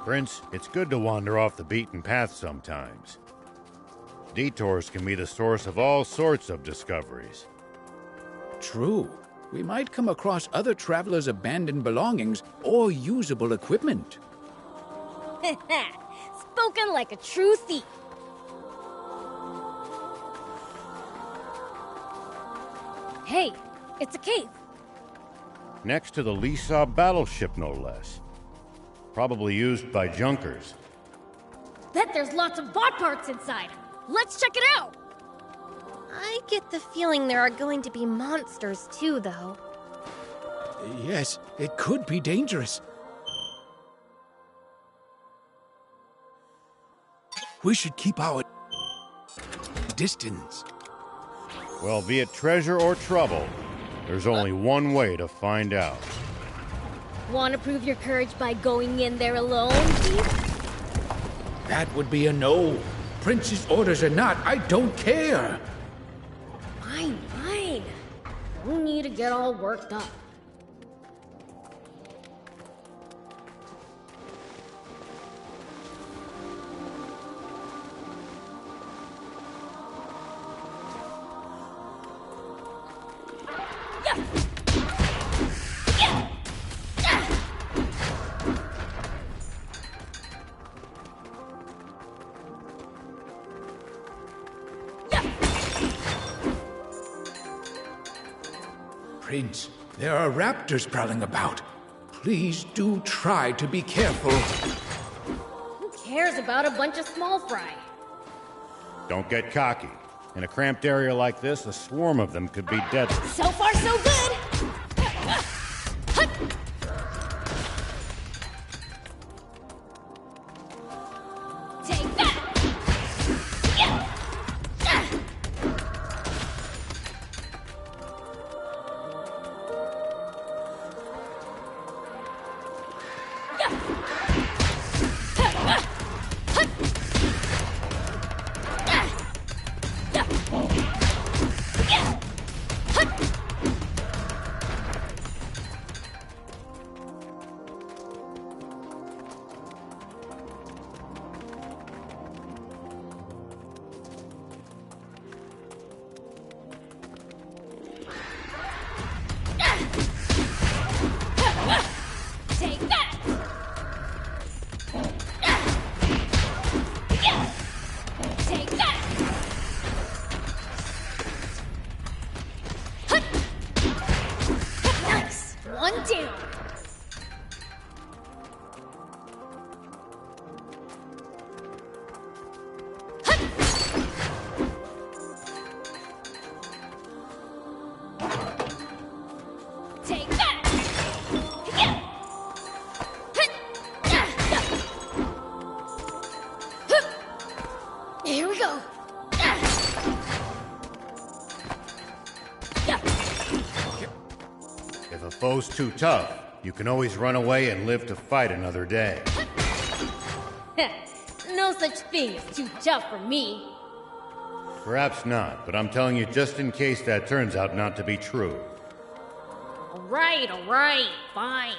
Prince, it's good to wander off the beaten path sometimes. Detours can be the source of all sorts of discoveries. True. We might come across other travelers' abandoned belongings or usable equipment. Spoken like a true thief. Hey, it's a cave. Next to the Lisa battleship, no less. Probably used by junkers. Bet there's lots of bot parts inside. Let's check it out! I get the feeling there are going to be monsters too, though. Yes, it could be dangerous. We should keep our distance. Well, be it treasure or trouble, there's only one way to find out. Want to prove your courage by going in there alone, Thief? That would be a no. Prince's orders or not, I don't care. Fine, fine. No need to get all worked up. Prince, there are raptors prowling about. Please do try to be careful. Who cares about a bunch of small fry? Don't get cocky. In a cramped area like this, a swarm of them could be deadly. So far, so good! Take that! Take that! Take that! Nice! One down! Take that! Here we go. If a foe's too tough, you can always run away and live to fight another day. No such thing as too tough for me. Perhaps not, but I'm telling you just in case that turns out not to be true. All right, fine.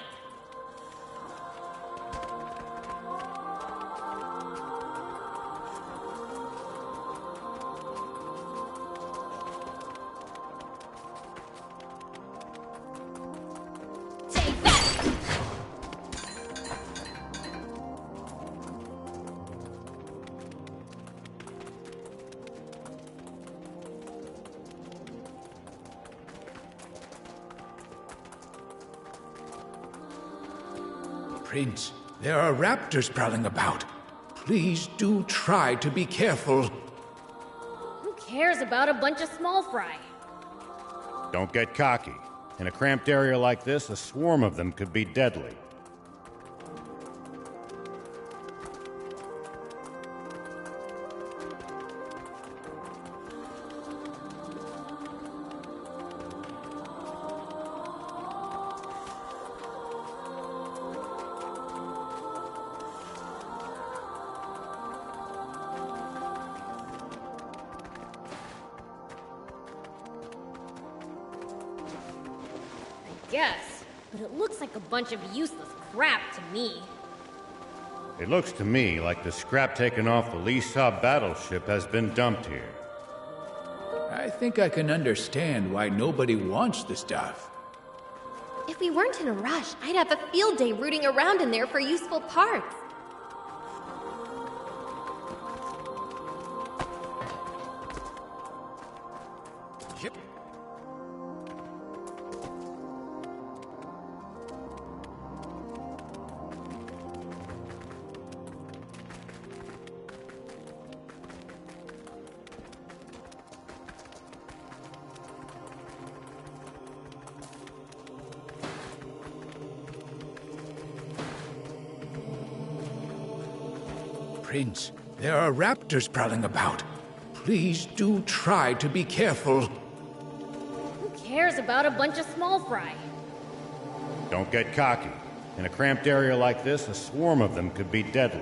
Take that! Prince, there are raptors prowling about. Please do try to be careful. Who cares about a bunch of small fry? Don't get cocky. In a cramped area like this, a swarm of them could be deadly. guess. But it looks like a bunch of useless crap to me. It looks to me like the scrap taken off the Lisa battleship has been dumped here. I think I can understand why nobody wants the stuff. If we weren't in a rush, I'd have a field day rooting around in there for useful parts. Yep. Prince, there are raptors prowling about. Please do try to be careful. Who cares about a bunch of small fry? Don't get cocky. In a cramped area like this, a swarm of them could be deadly.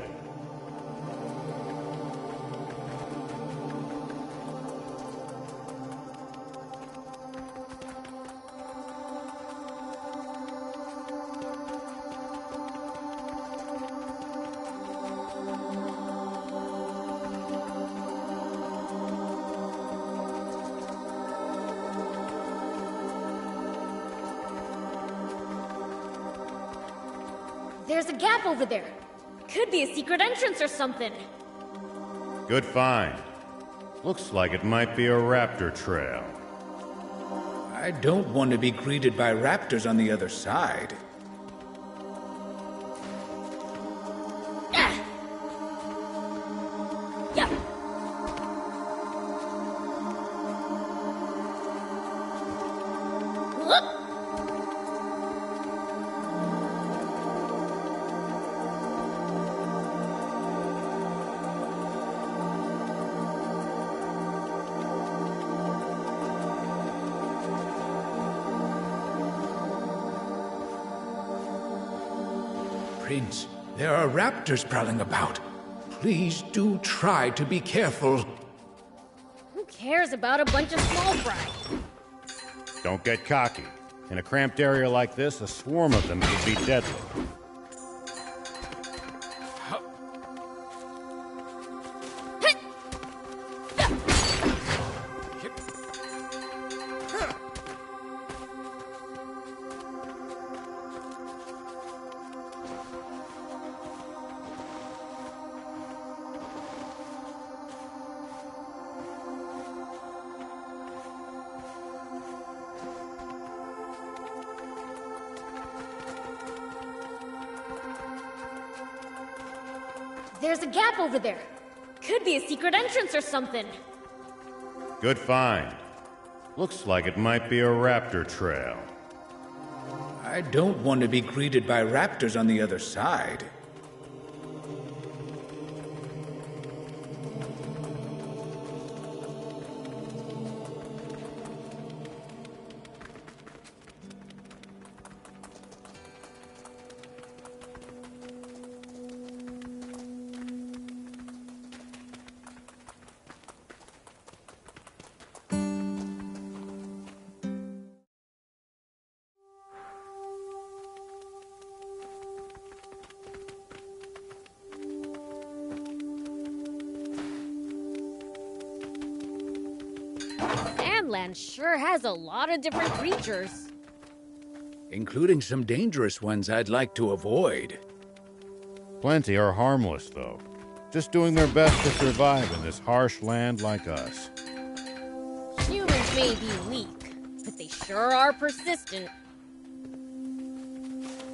There's a gap over there. Could be a secret entrance or something. Good find. Looks like it might be a raptor trail. I don't want to be greeted by raptors on the other side. Ah! Yeah. Whoop! Prince, there are raptors prowling about. Please do try to be careful. Who cares about a bunch of small fry? Don't get cocky. In a cramped area like this, a swarm of them could be deadly. There's a gap over there. Could be a secret entrance or something. Good find. Looks like it might be a raptor trail. I don't want to be greeted by raptors on the other side. Sandland sure has a lot of different creatures. Including some dangerous ones I'd like to avoid. Plenty are harmless, though. Just doing their best to survive in this harsh land like us. Humans may be weak, but they sure are persistent.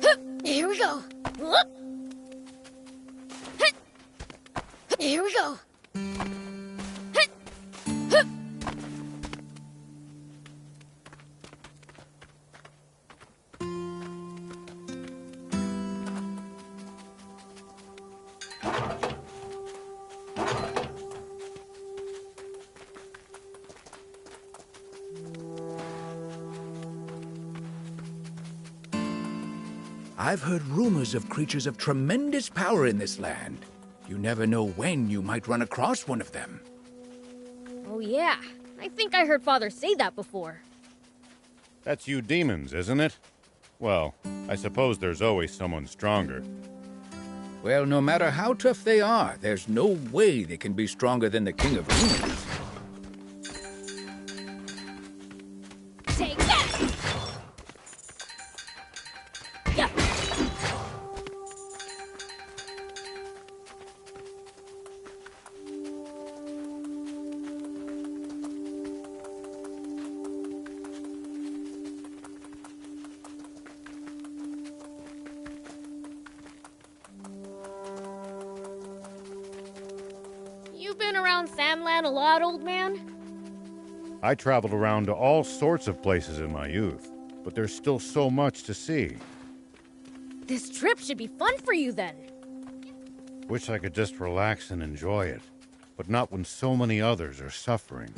Hup, here we go. Whoop. Hup. Here we go. Hup. Hup. I've heard rumors of creatures of tremendous power in this land. You never know when you might run across one of them. Oh yeah, I think I heard Father say that before. That's you demons, isn't it? Well, I suppose there's always someone stronger. Well, no matter how tough they are, there's no way they can be stronger than the King of Runes. Take that! Yeah. You been around Sandland a lot, old man? I traveled around to all sorts of places in my youth, but there's still so much to see. This trip should be fun for you then. Wish I could just relax and enjoy it, but not when so many others are suffering.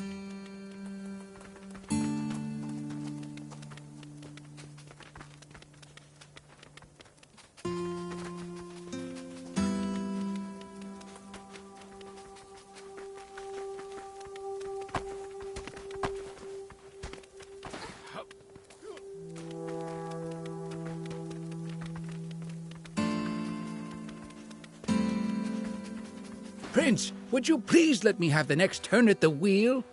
Prince, would you please let me have the next turn at the wheel?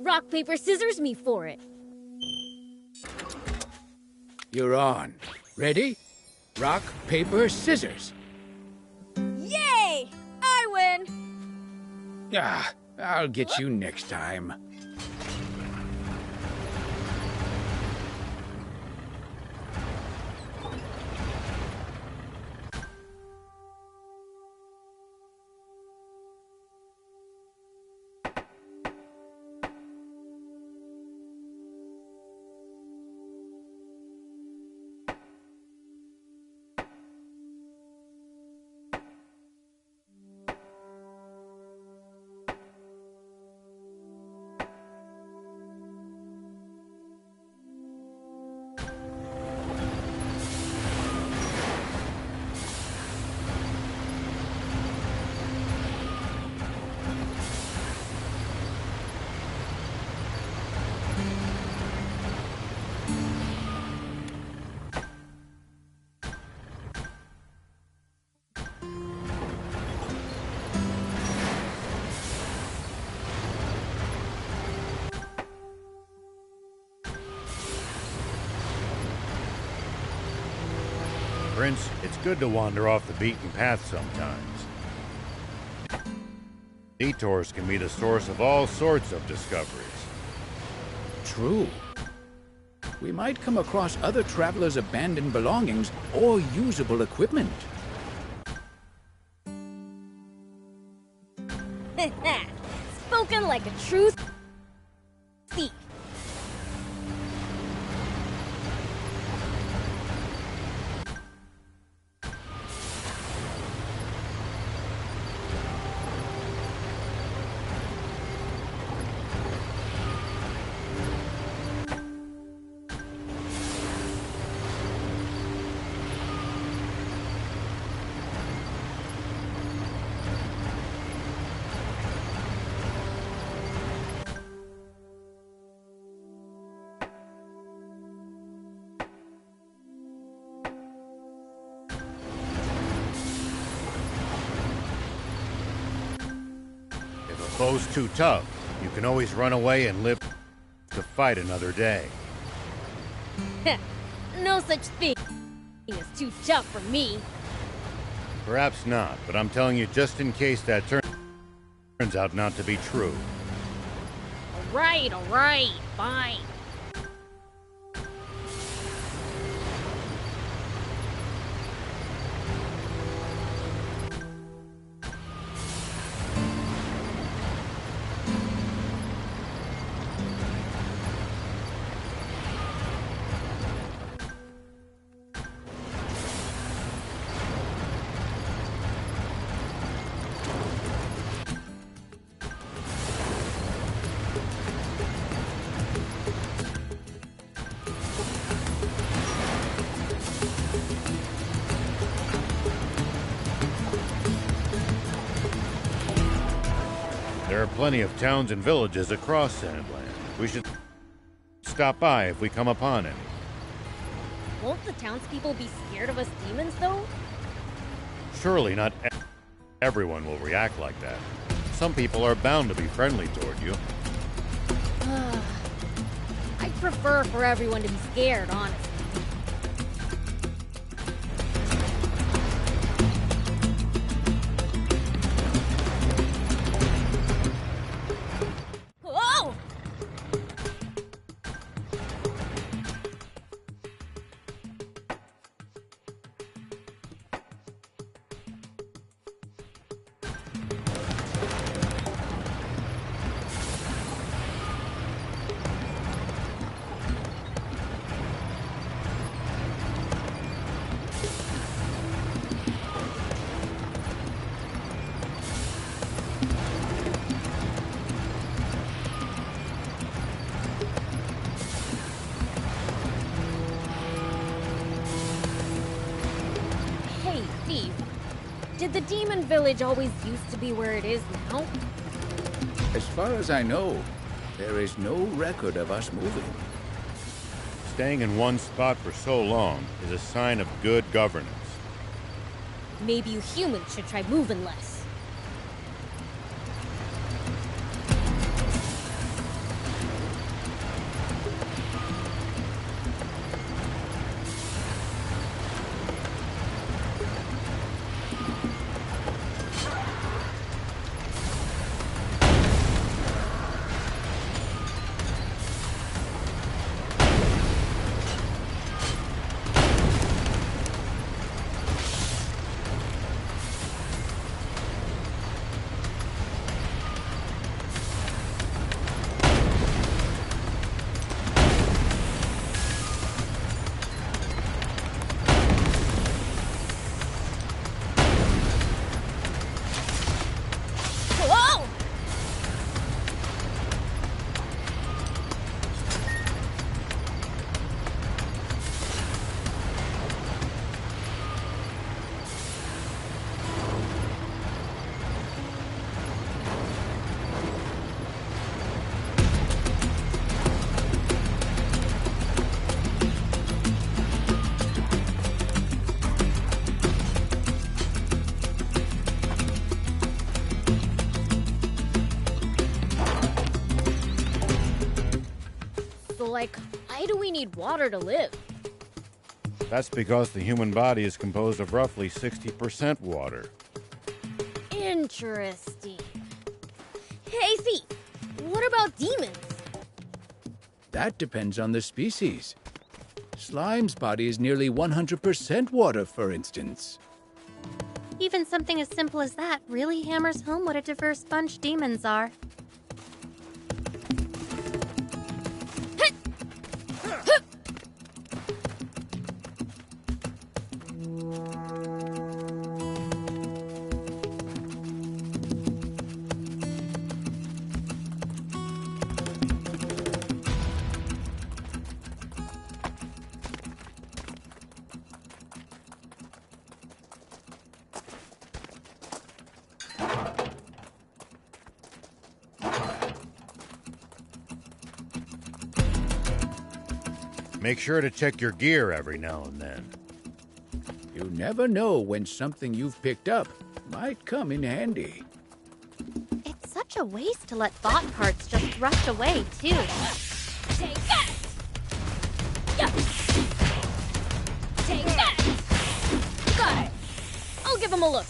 Rock, paper, scissors me for it. You're on. Ready? Rock, paper, scissors. Yay! I win! Ah, I'll get you next time. Prince, it's good to wander off the beaten path sometimes. Detours can be the source of all sorts of discoveries. True. We might come across other travelers' abandoned belongings or usable equipment. Spoken like a true thief. If a foe's too tough, you can always run away and live to fight another day. No such thing is too tough for me. Perhaps not, but I'm telling you just in case that turns out not to be true. All right, fine. There are plenty of towns and villages across Sandland. We should stop by if we come upon any. Won't the townspeople be scared of us demons, though? Surely not everyone will react like that. Some people are bound to be friendly toward you. I'd prefer for everyone to be scared, honestly. Whoa! Hey, Thief. Did the demon village always used to be where it is now? As far as I know, there is no record of us moving. Staying in one spot for so long is a sign of good governance. Maybe you humans should try moving less. Whoa! So, like, why do we need water to live? That's because the human body is composed of roughly 60% water. Interesting. Hey, Thief, what about demons? That depends on the species. Slime's body is nearly 100% water, for instance. Even something as simple as that really hammers home what a diverse bunch demons are. Make sure to check your gear every now and then. You never know when something you've picked up might come in handy. It's such a waste to let bot parts just rush away, too. Take that! Yeah. Take that! Got it. I'll give him a look.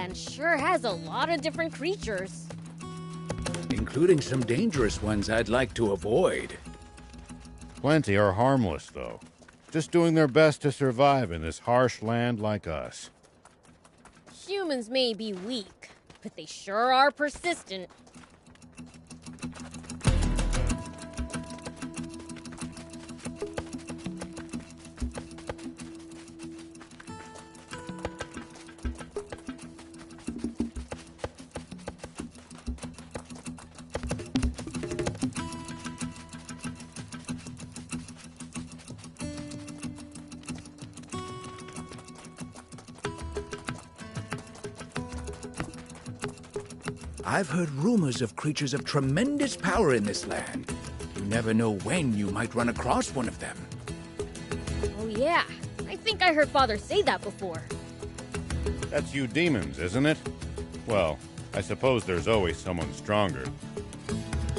land sure has a lot of different creatures. Including some dangerous ones I'd like to avoid. Plenty are harmless, though. Just doing their best to survive in this harsh land like us. Humans may be weak, but they sure are persistent. I've heard rumors of creatures of tremendous power in this land. You never know when you might run across one of them. Oh yeah, I think I heard Father say that before. That's you demons, isn't it? Well, I suppose there's always someone stronger.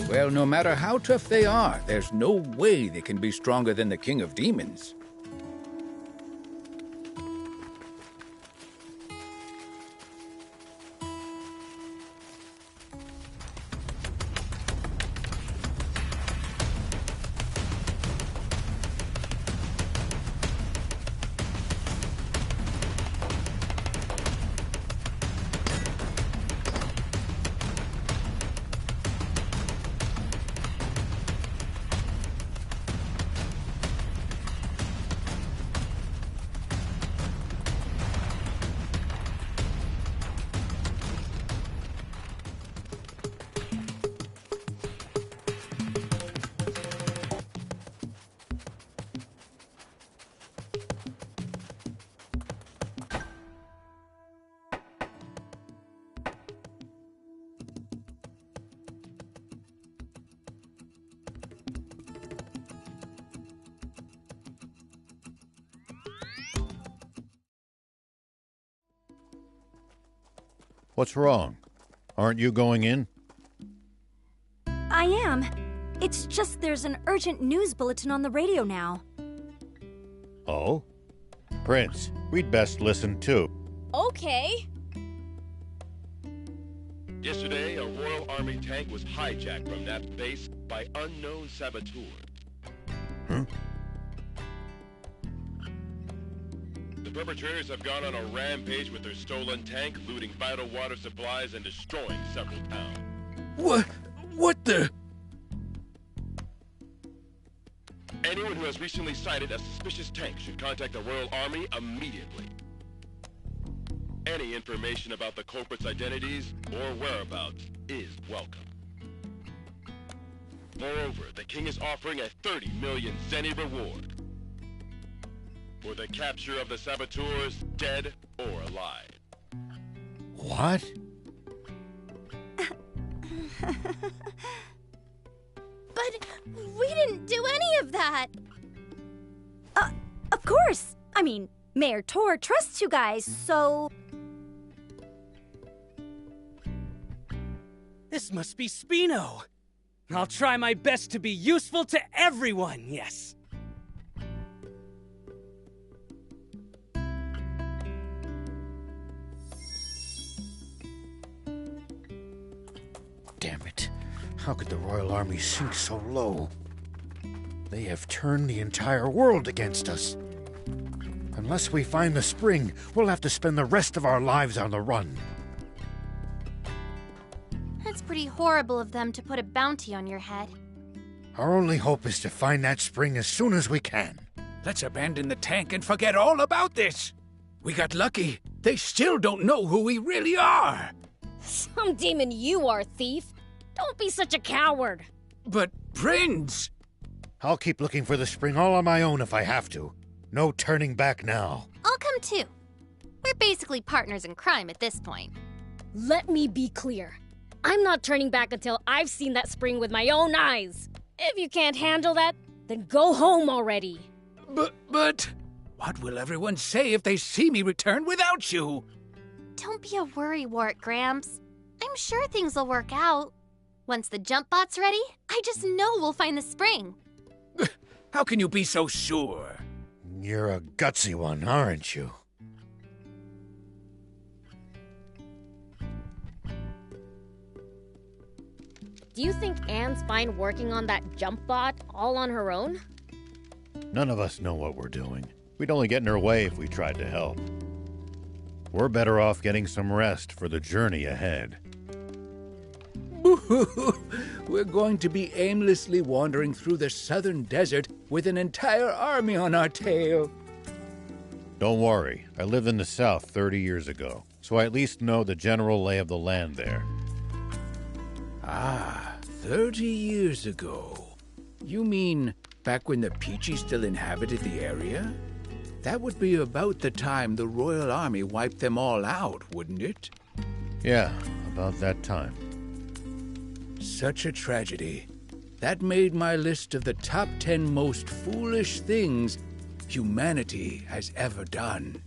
Well, no matter how tough they are, there's no way they can be stronger than the King of Demons. What's wrong? Aren't you going in? I am. It's just there's an urgent news bulletin on the radio now. Oh? Prince, we'd best listen too. Okay. Yesterday, a Royal Army tank was hijacked from that base by unknown saboteurs. Huh? The perpetrators have gone on a rampage with their stolen tank, looting vital water supplies and destroying several towns. What the? Anyone who has recently sighted a suspicious tank should contact the Royal Army immediately. Any information about the culprits' identities or whereabouts is welcome. Moreover, the King is offering a 30 million Zenny reward for the capture of the saboteurs, dead or alive. What? But we didn't do any of that! Of course! I mean, Mayor Tor trusts you guys, so... This must be Spino. I'll try my best to be useful to everyone, yes. Damn it. How could the Royal Army sink so low? They have turned the entire world against us. Unless we find the spring, we'll have to spend the rest of our lives on the run. That's pretty horrible of them to put a bounty on your head. Our only hope is to find that spring as soon as we can. Let's abandon the tank and forget all about this. We got lucky. They still don't know who we really are. Some demon you are, thief. Don't be such a coward. But, Prince... I'll keep looking for the spring all on my own if I have to. No turning back now. I'll come too. We're basically partners in crime at this point. Let me be clear. I'm not turning back until I've seen that spring with my own eyes. If you can't handle that, then go home already. But... What will everyone say if they see me return without you? Don't be a worrywart, Gramps. I'm sure things will work out. Once the jump bot's ready, I just know we'll find the spring. How can you be so sure? You're a gutsy one, aren't you? Do you think Anne's fine working on that jump bot all on her own? None of us know what we're doing. We'd only get in her way if we tried to help. We're better off getting some rest for the journey ahead. We're going to be aimlessly wandering through the southern desert with an entire army on our tail. Don't worry, I lived in the south 30 years ago, so I at least know the general lay of the land there. Ah, 30 years ago. You mean back when the Peachy still inhabited the area? That would be about the time the Royal Army wiped them all out, wouldn't it? Yeah, about that time. Such a tragedy. That made my list of the top 10 most foolish things humanity has ever done.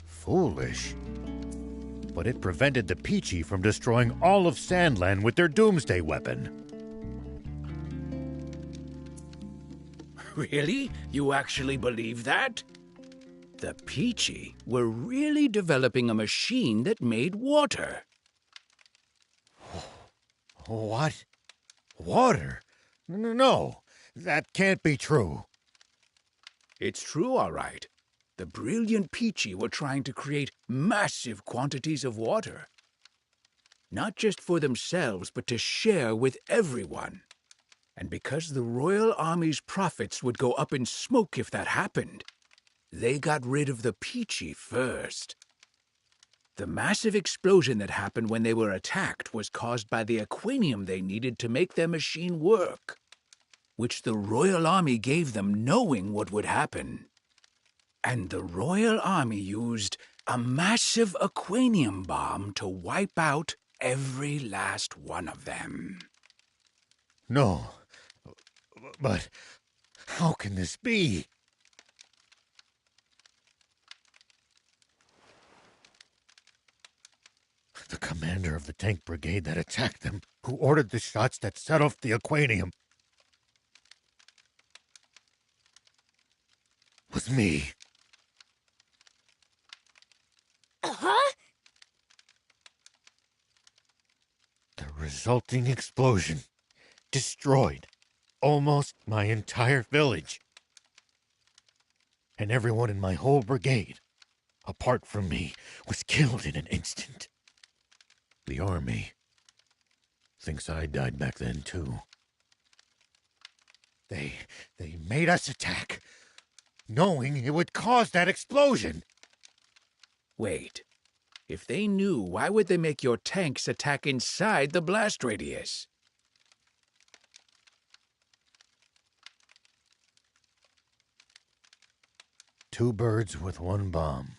Foolish? But it prevented the Peachy from destroying all of Sandland with their doomsday weapon. Really? You actually believe that? The Peachy were really developing a machine that made water. What? Water? No, that can't be true. It's true, all right. The brilliant Peachy were trying to create massive quantities of water. Not just for themselves, but to share with everyone. And because the Royal Army's profits would go up in smoke if that happened, they got rid of the Peachy first. The massive explosion that happened when they were attacked was caused by the aquanium they needed to make their machine work, which the Royal Army gave them knowing what would happen. And the Royal Army used a massive aquanium bomb to wipe out every last one of them. No, but how can this be? The commander of the tank brigade that attacked them, who ordered the shots that set off the aquanium, was me. Huh? The resulting explosion destroyed almost my entire village. And everyone in my whole brigade, apart from me, was killed in an instant. The army thinks I died back then, too. They made us attack, knowing it would cause that explosion. Wait. If they knew, why would they make your tanks attack inside the blast radius? Two birds with one bomb.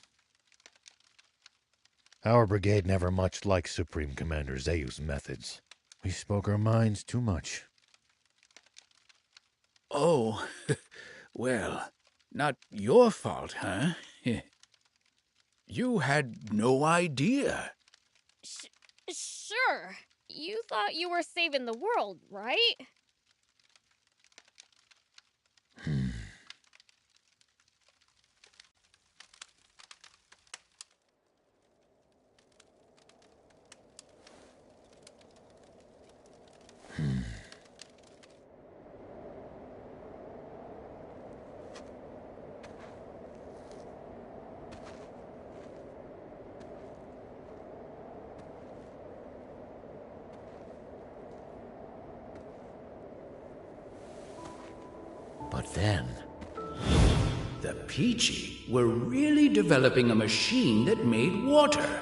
Our brigade never much liked Supreme Commander Zayu's methods. We spoke our minds too much. Oh, well, not your fault, huh? You had no idea. Sure. You thought you were saving the world, right? But then, the Peachy were really developing a machine that made water.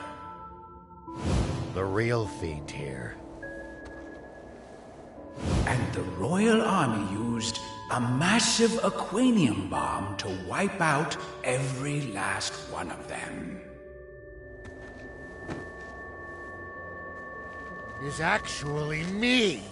the real fiend here. And the Royal Army used a massive aquanium bomb to wipe out every last one of them. Is actually me.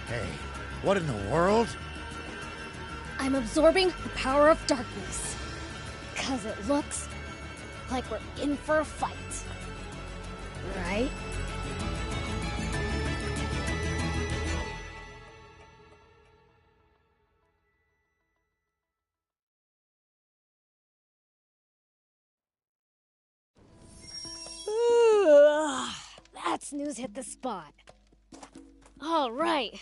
Hey, what in the world? I'm absorbing the power of darkness. 'Cause it looks like we're in for a fight. Right? That snooze hit the spot. All right.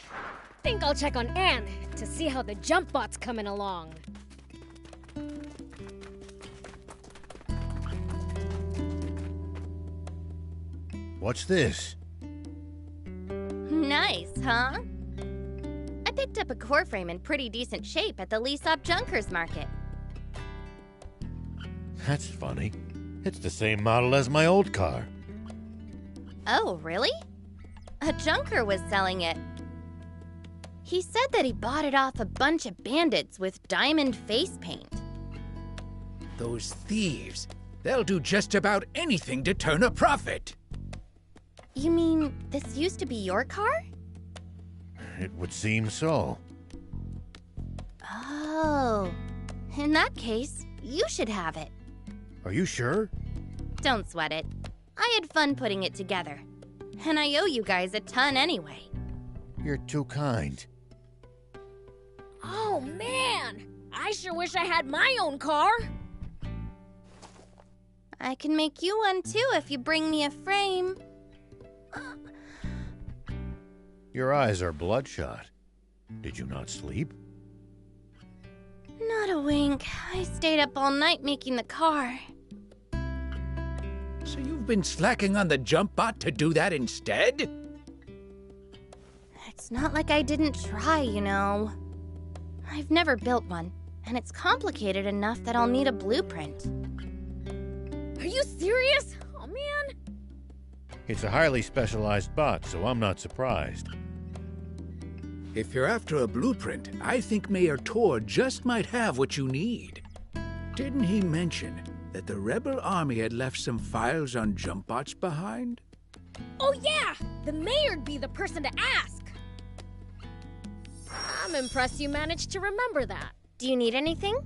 Think I'll check on Anne to see how the jump bot's coming along. What's this? Nice, huh? I picked up a core frame in pretty decent shape at the Leasop Junkers Market. That's funny. It's the same model as my old car. Oh, really? A junker was selling it. He said that he bought it off a bunch of bandits with diamond face paint. Those thieves. They'll do just about anything to turn a profit. You mean this used to be your car? It would seem so. Oh. In that case, you should have it. Are you sure? Don't sweat it. I had fun putting it together. And I owe you guys a ton anyway. You're too kind. Oh, man! I sure wish I had my own car. I can make you one too if you bring me a frame. Your eyes are bloodshot. Did you not sleep? Not a wink. I stayed up all night making the car. So you've been slacking on the jump bot to do that instead? It's not like I didn't try, you know. I've never built one, and it's complicated enough that I'll need a blueprint. Are you serious? Oh, man. It's a highly specialized bot, so I'm not surprised. If you're after a blueprint, I think Mayor Tor just might have what you need. Didn't he mention that the rebel army had left some files on jump bots behind? Oh, yeah! The mayor'd be the person to ask. I'm impressed you managed to remember that. Do you need anything?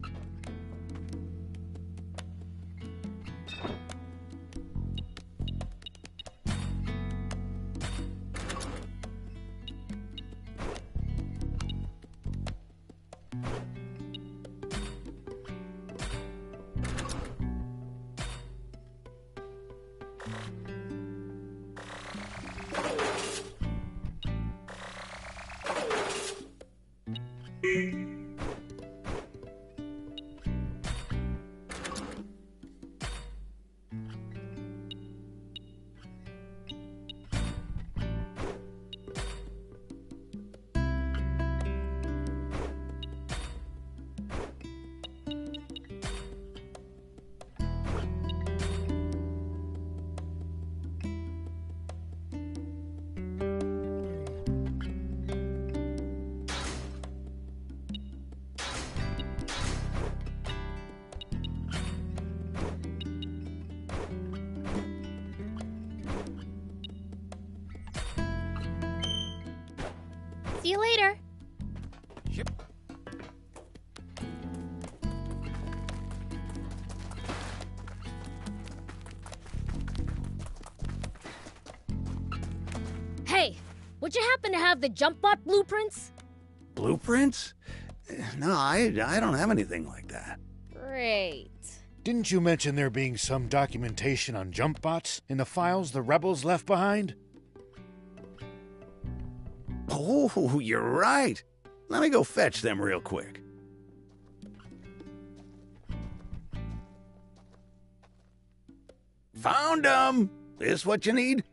See you later. Yep. Hey, would you happen to have the jump bot blueprints? Blueprints? No, I don't have anything like that. Great. Didn't you mention there being some documentation on jump bots in the files the rebels left behind? Oh, you're right. Let me go fetch them real quick. Found them! This what you need?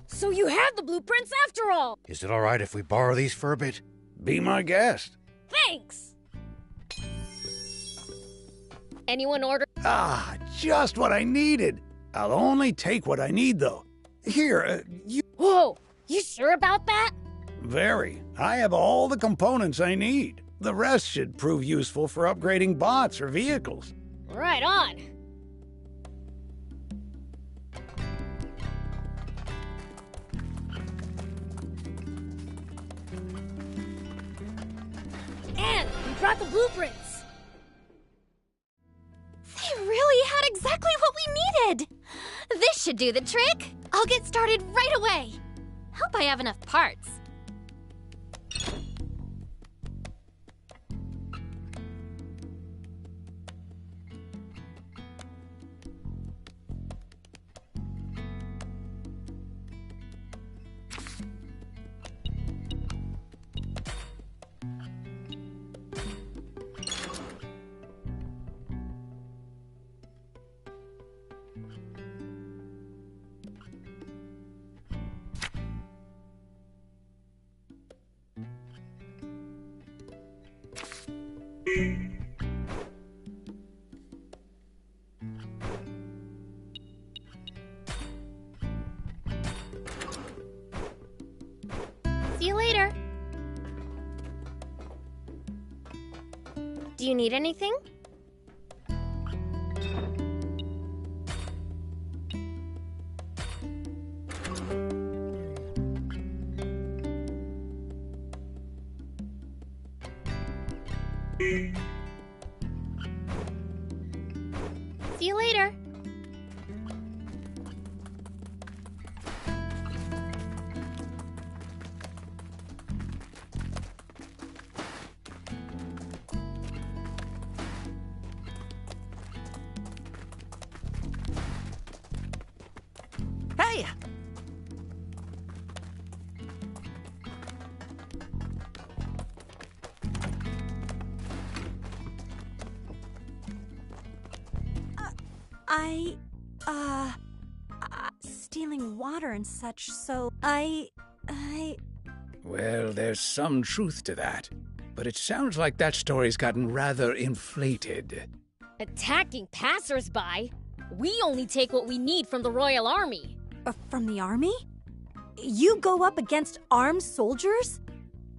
So you have the blueprints after all! Is it all right if we borrow these for a bit? Be my guest. Thanks! Anyone order? Ah, just what I needed. I'll only take what I need, though. Here, you... Whoa! You sure about that? Very. I have all the components I need. The rest should prove useful for upgrading bots or vehicles. Right on. And we brought the blueprints. do the trick. I'll get started right away. Hope I have enough parts. See you later. Do you need anything? See you later. Hey! Stealing water and such, so Well, there's some truth to that. But it sounds like that story's gotten rather inflated. Attacking passersby? We only take what we need from the Royal Army. From the army? You go up against armed soldiers?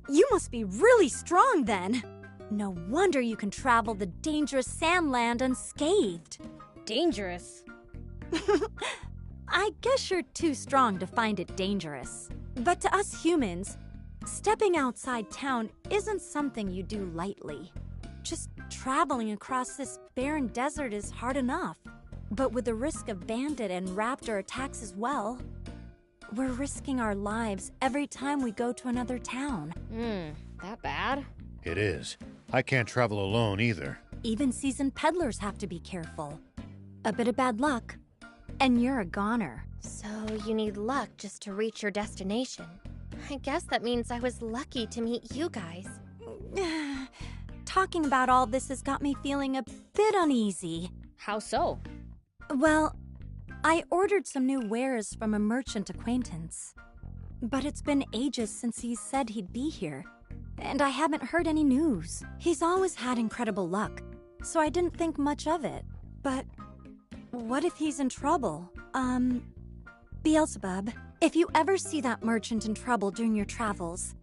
You must be really strong then. No wonder you can travel the dangerous Sandland unscathed. Dangerous? I guess you're too strong to find it dangerous. But to us humans, stepping outside town isn't something you do lightly. Just traveling across this barren desert is hard enough. But with the risk of bandit and raptor attacks as well, we're risking our lives every time we go to another town. That bad? It is. I can't travel alone either. Even seasoned peddlers have to be careful. A bit of bad luck, and you're a goner. So you need luck just to reach your destination. I guess that means I was lucky to meet you guys. Talking about all this has got me feeling a bit uneasy. How so? Well, I ordered some new wares from a merchant acquaintance. But it's been ages since he said he'd be here, and I haven't heard any news. He's always had incredible luck, so I didn't think much of it. But what if he's in trouble? Beelzebub, if you ever see that merchant in trouble during your travels,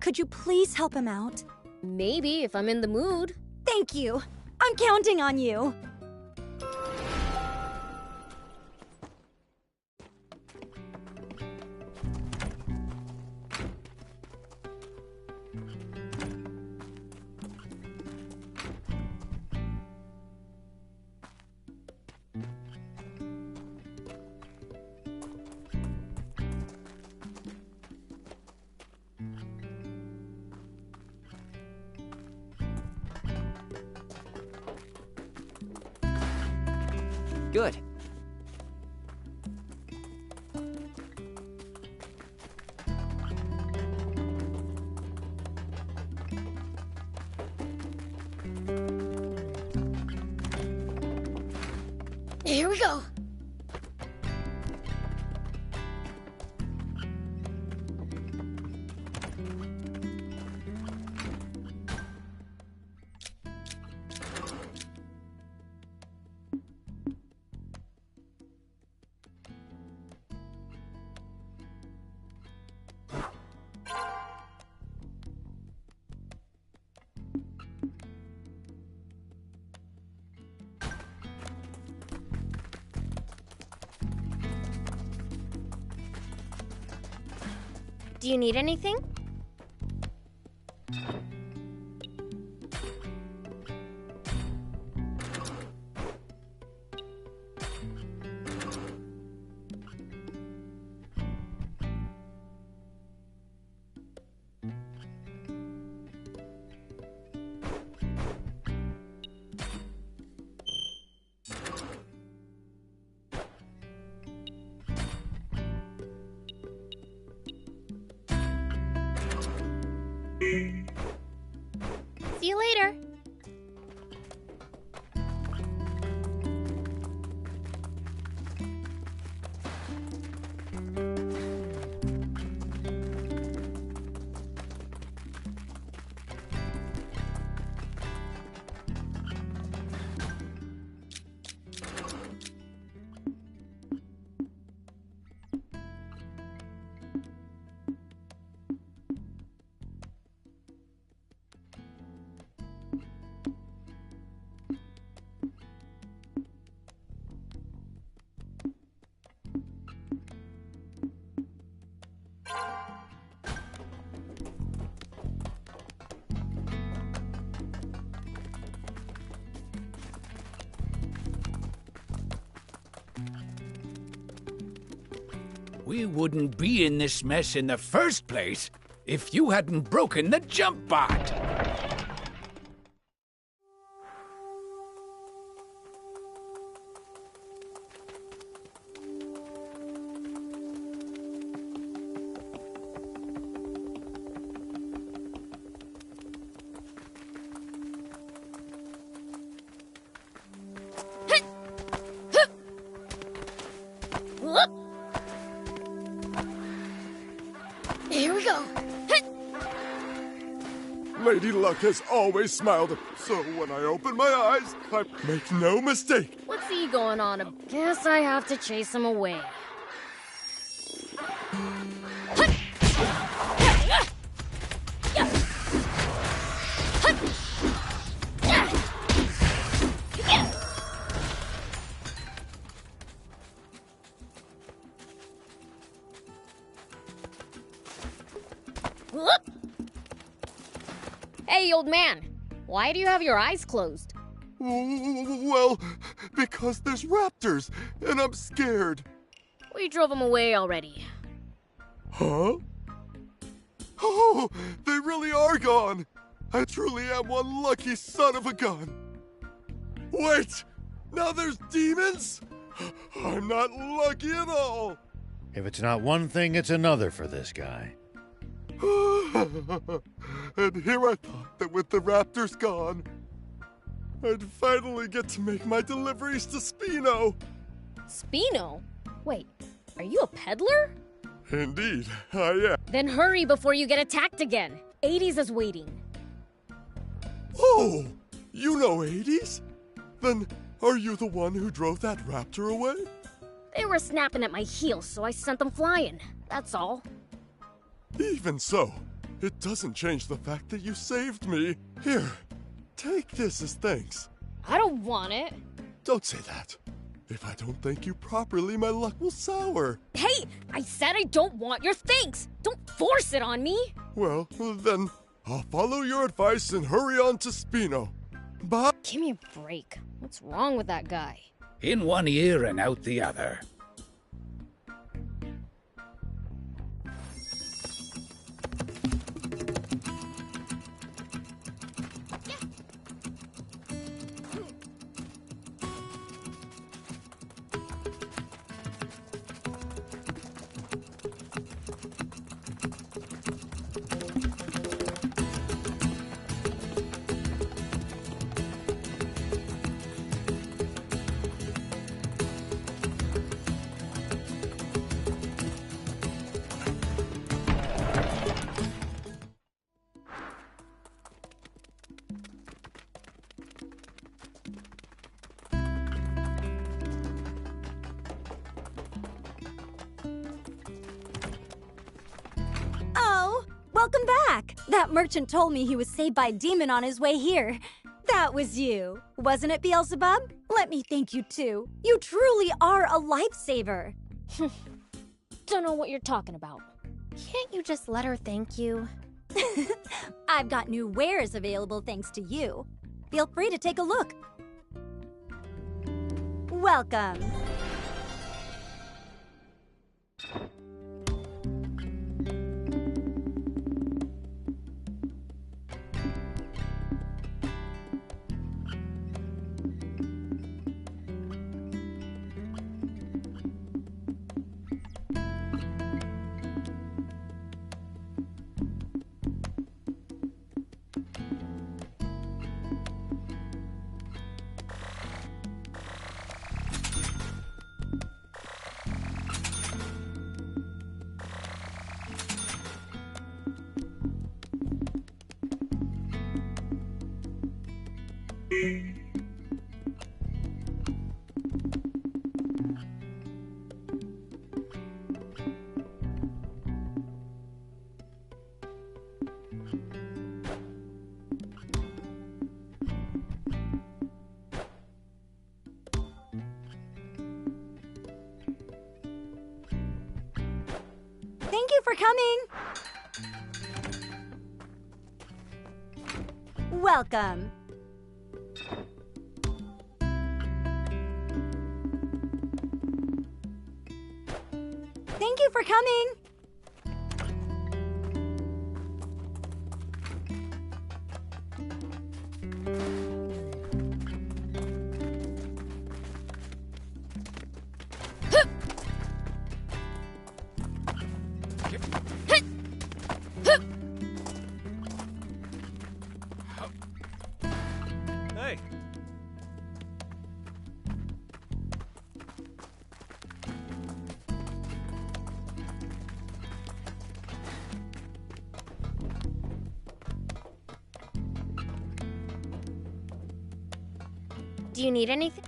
could you please help him out? Maybe, if I'm in the mood. Thank you. I'm counting on you. Good. Here we go. Do you need anything? See you later. We wouldn't be in this mess in the first place if you hadn't broken the jump bot. Here we go. Lady Luck has always smiled, so when I open my eyes, I make no mistake. What's he going on? I guess I have to chase him away. Hey, old man. Why do you have your eyes closed? Well, because there's raptors, and I'm scared. We drove them away already. Huh? Oh, they really are gone. I truly am one lucky son of a gun. Wait, now there's demons? I'm not lucky at all. If it's not one thing, it's another for this guy. And here I thought that with the raptors gone, I'd finally get to make my deliveries to Spino. Spino? Wait, are you a peddler? Indeed, I am. Then hurry before you get attacked again. 80s is waiting. Oh, you know 80s? Then are you the one who drove that raptor away? They were snapping at my heels, so I sent them flying. That's all. Even so, it doesn't change the fact that you saved me. Here, take this as thanks. I don't want it. Don't say that. If I don't thank you properly, my luck will sour. Hey, I said I don't want your thanks. Don't force it on me. Well, then, I'll follow your advice and hurry on to Spino. Bye. Give me a break. What's wrong with that guy? In one ear and out the other. Welcome back! That merchant told me he was saved by a demon on his way here. That was you, wasn't it, Beelzebub? Let me thank you too. You truly are a lifesaver. Don't know what you're talking about. Can't you just let her thank you? I've got new wares available thanks to you. Feel free to take a look. Welcome. Thank you for coming. Welcome. Thank you for coming. Hey. Do you need anything?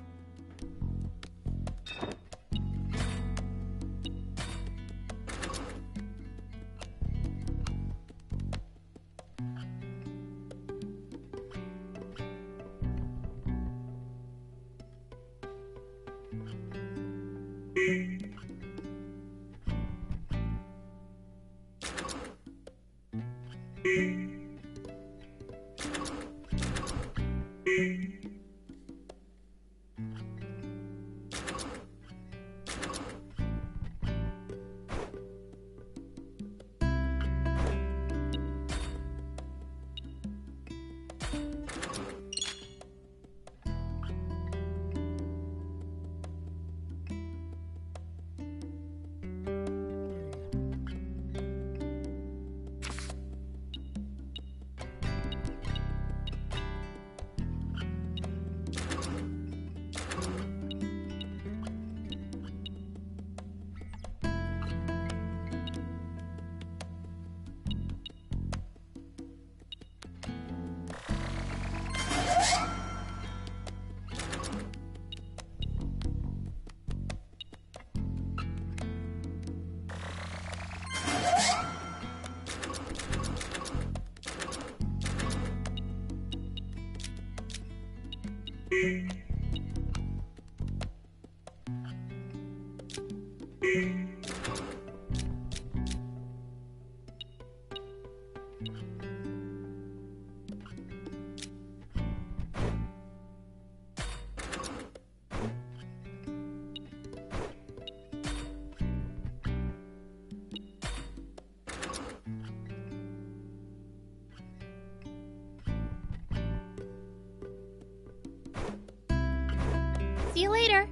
See you later.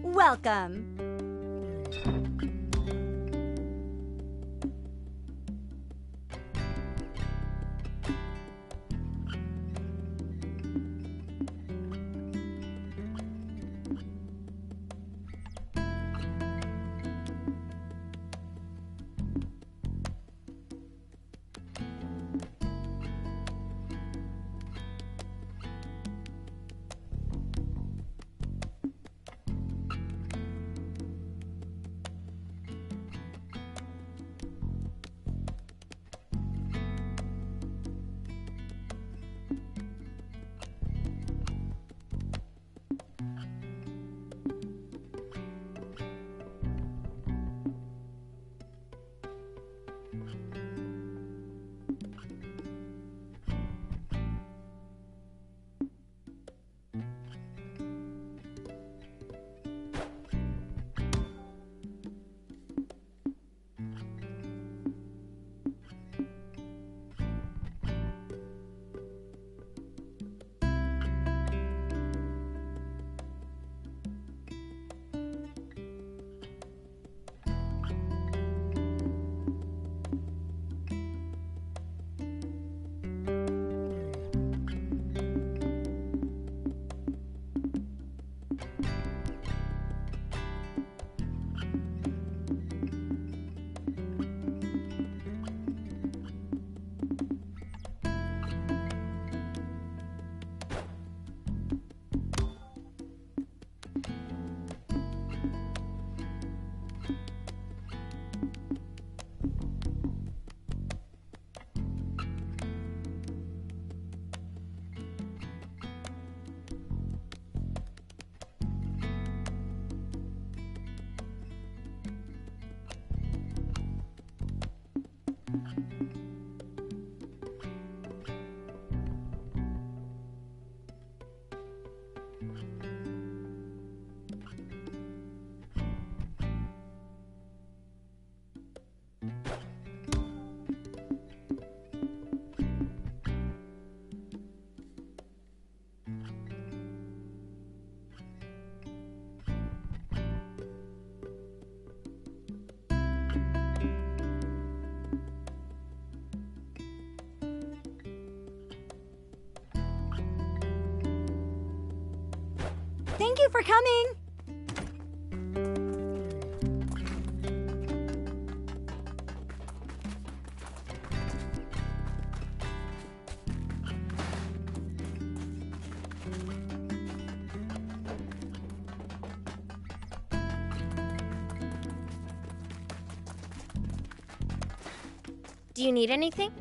Welcome. Thank you for coming! Do you need anything?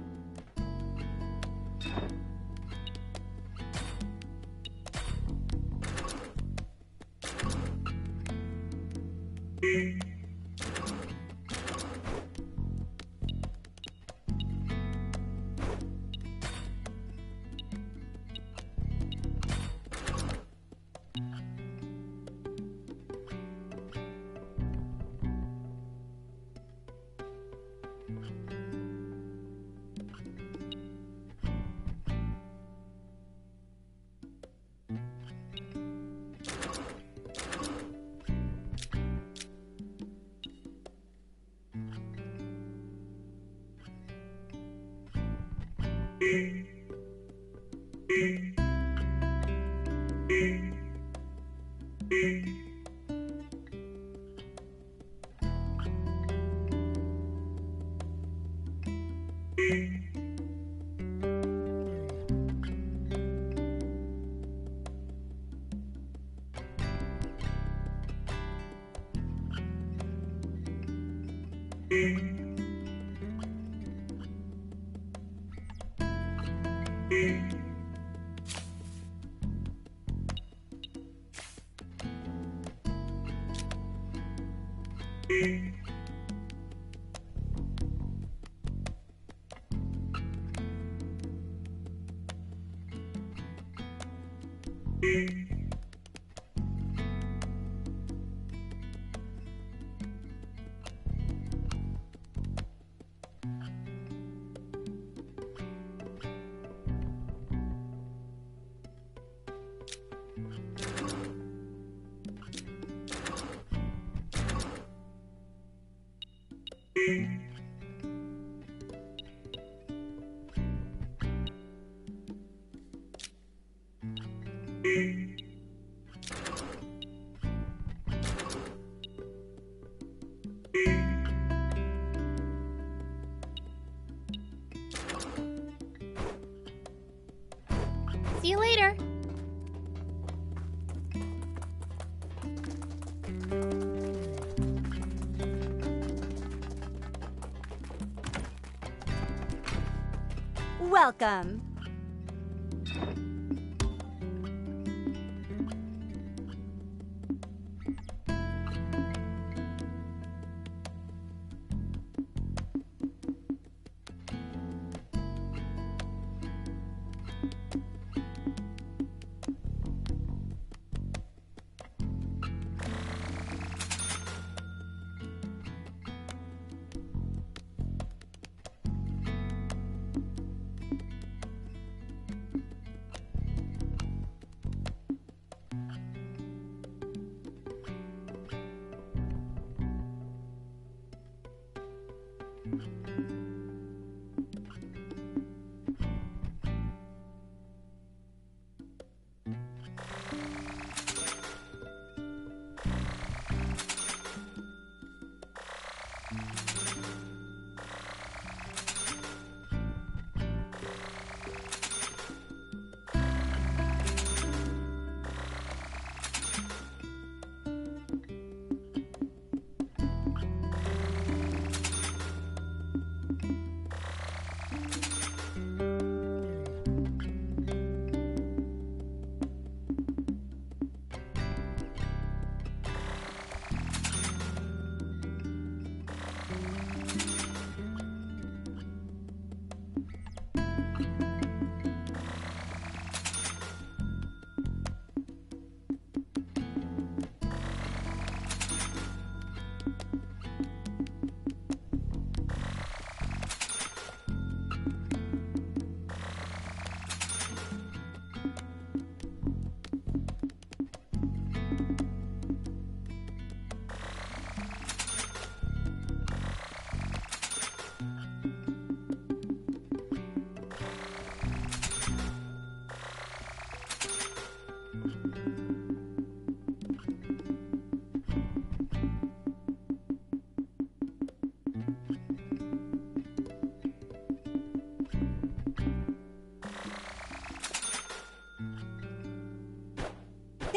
See you later. Welcome.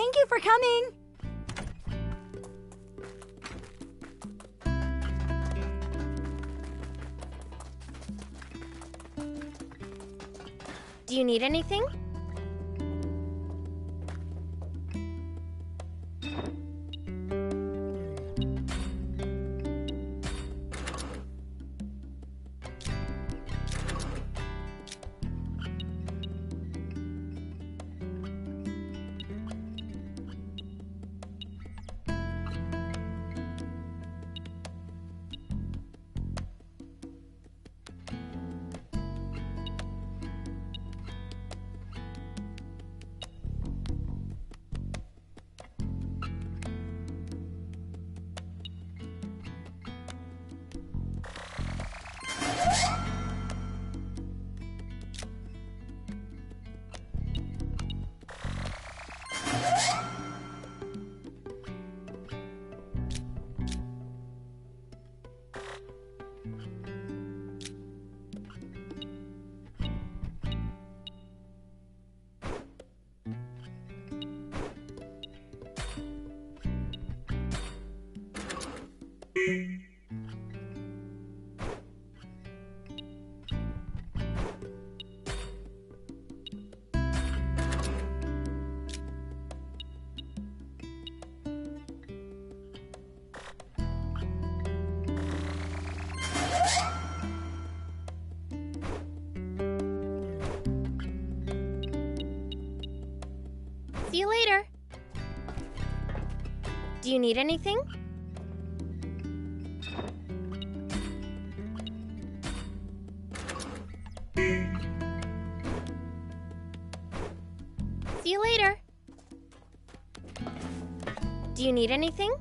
Thank you for coming! Do you need anything? See you later. Do you need anything? See you later. Do you need anything?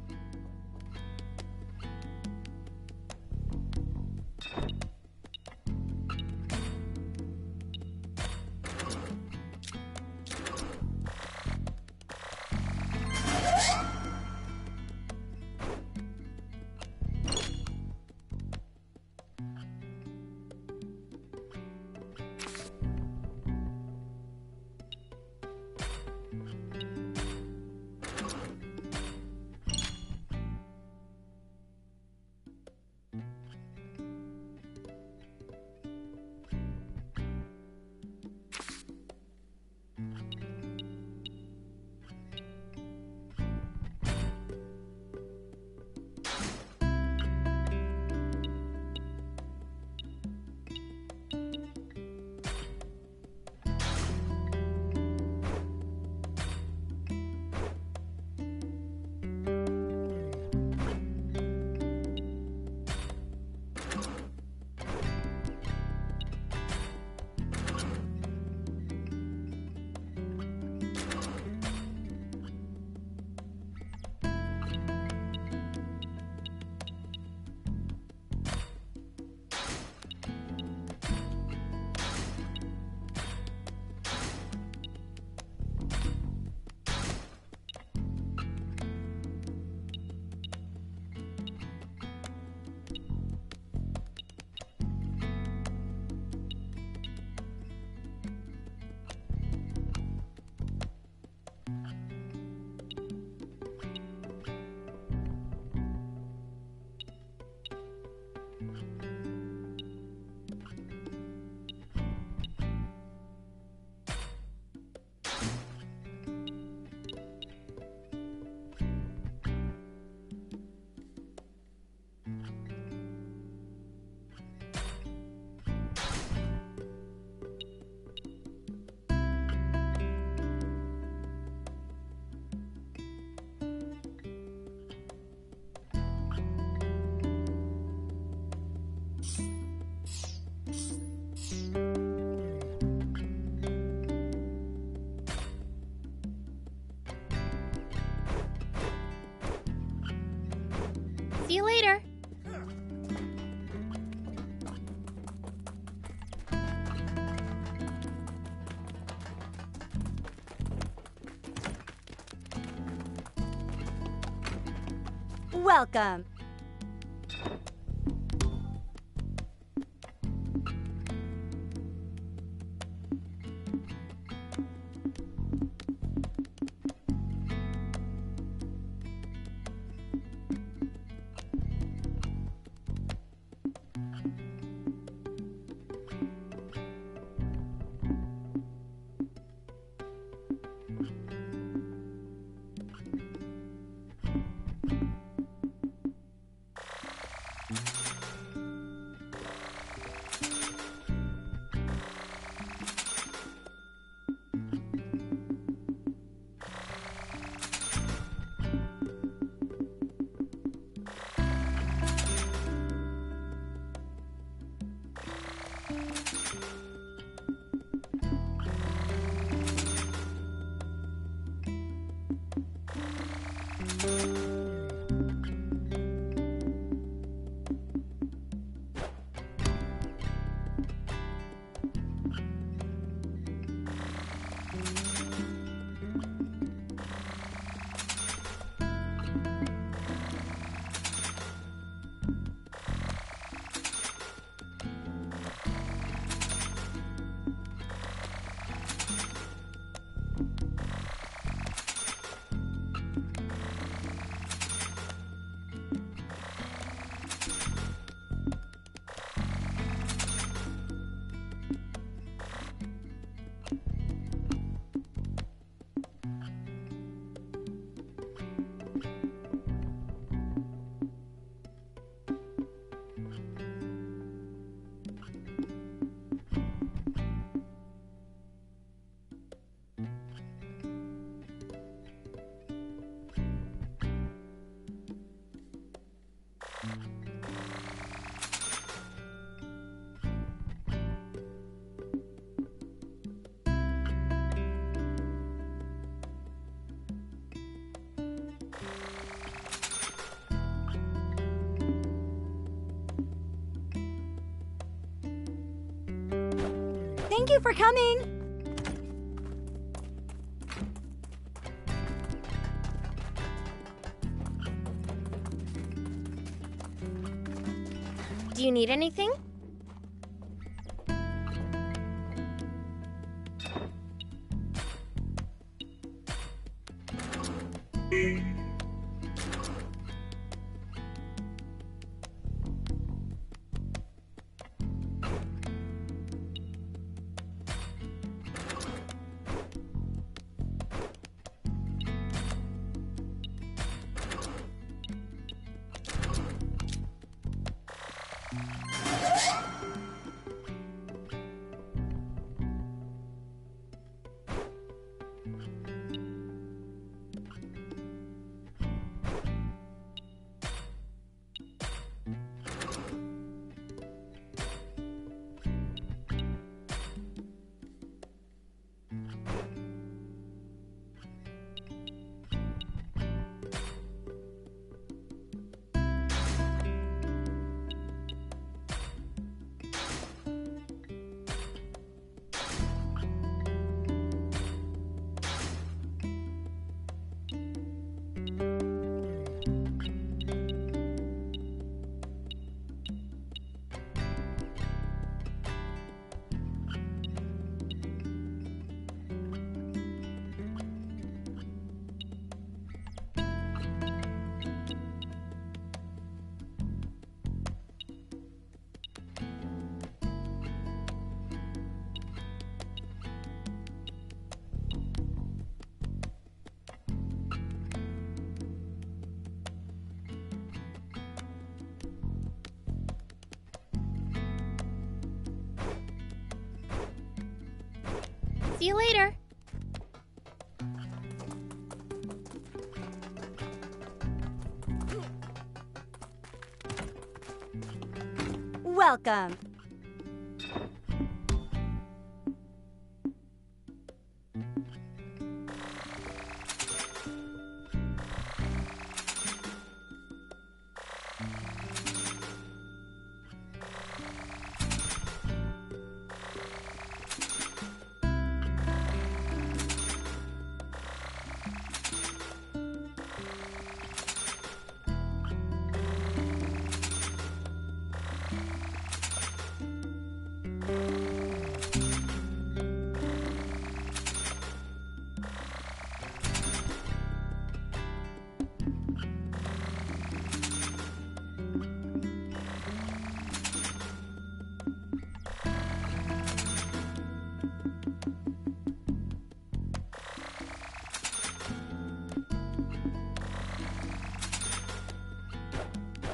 See you later. Welcome. Thank you for coming! Do you need anything? See you later. Welcome.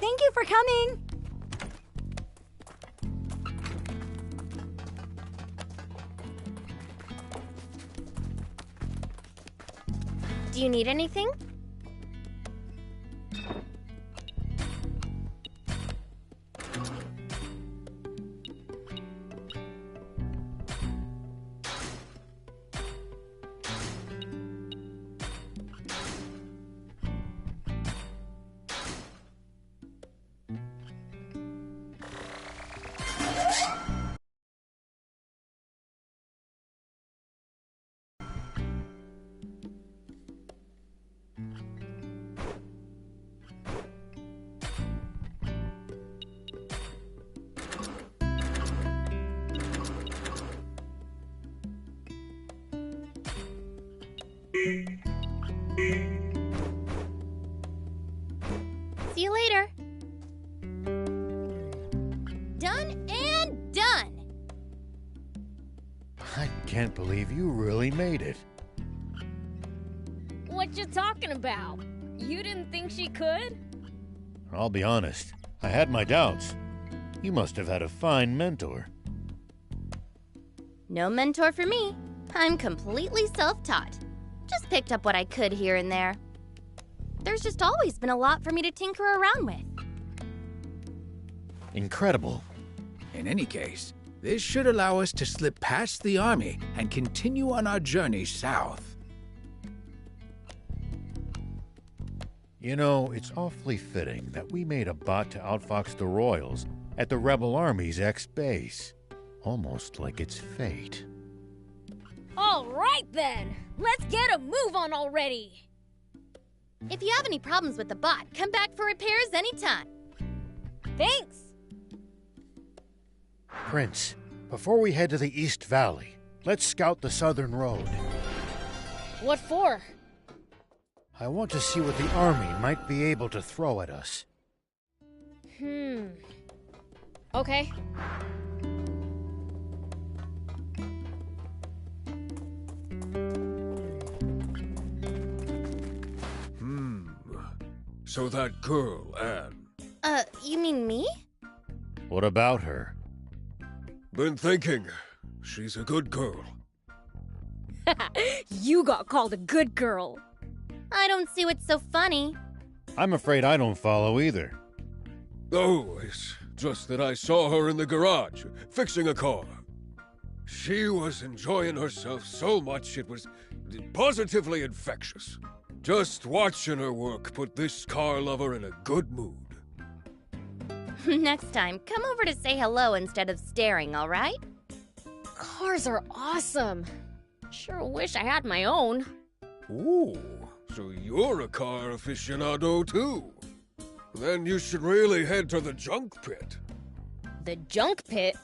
Thank you for coming! Do you need anything? See you later. Done and done. I can't believe you really made it. What you talking about? You didn't think she could? I'll be honest, I had my doubts. You must have had a fine mentor. No mentor for me. I'm completely self-taught. Just picked up what I could here and there. There's just always been a lot for me to tinker around with. Incredible. In any case, this should allow us to slip past the army and continue on our journey south. You know, it's awfully fitting that we made a bot to outfox the Royals at the Rebel Army's ex-base. Almost like it's fate. All right then, let's get a move on already. If you have any problems with the bot, come back for repairs anytime. Thanks. Prince, before we head to the East Valley, let's scout the southern road. What for? I want to see what the army might be able to throw at us. Okay. So that girl, Anne. You mean me? What about her? Been thinking. She's a good girl. You got called a good girl. I don't see what's so funny. I'm afraid I don't follow either. Oh, it's just that I saw her in the garage, fixing a car. She was enjoying herself so much it was positively infectious. Just watching her work put this car lover in a good mood. Next time, come over to say hello instead of staring, all right? Cars are awesome. Sure wish I had my own. Ooh, so you're a car aficionado too. Then you should really head to the junk pit. The junk pit?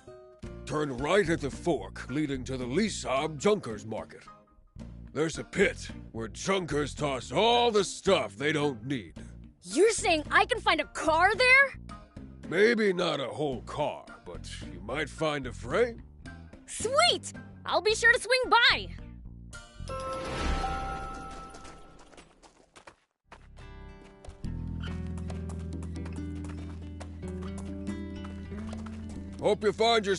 Turn right at the fork leading to the Lisab Junkers Market. There's a pit where junkers toss all the stuff they don't need. You're saying I can find a car there? Maybe not a whole car, but you might find a frame. Sweet! I'll be sure to swing by. Hope you find your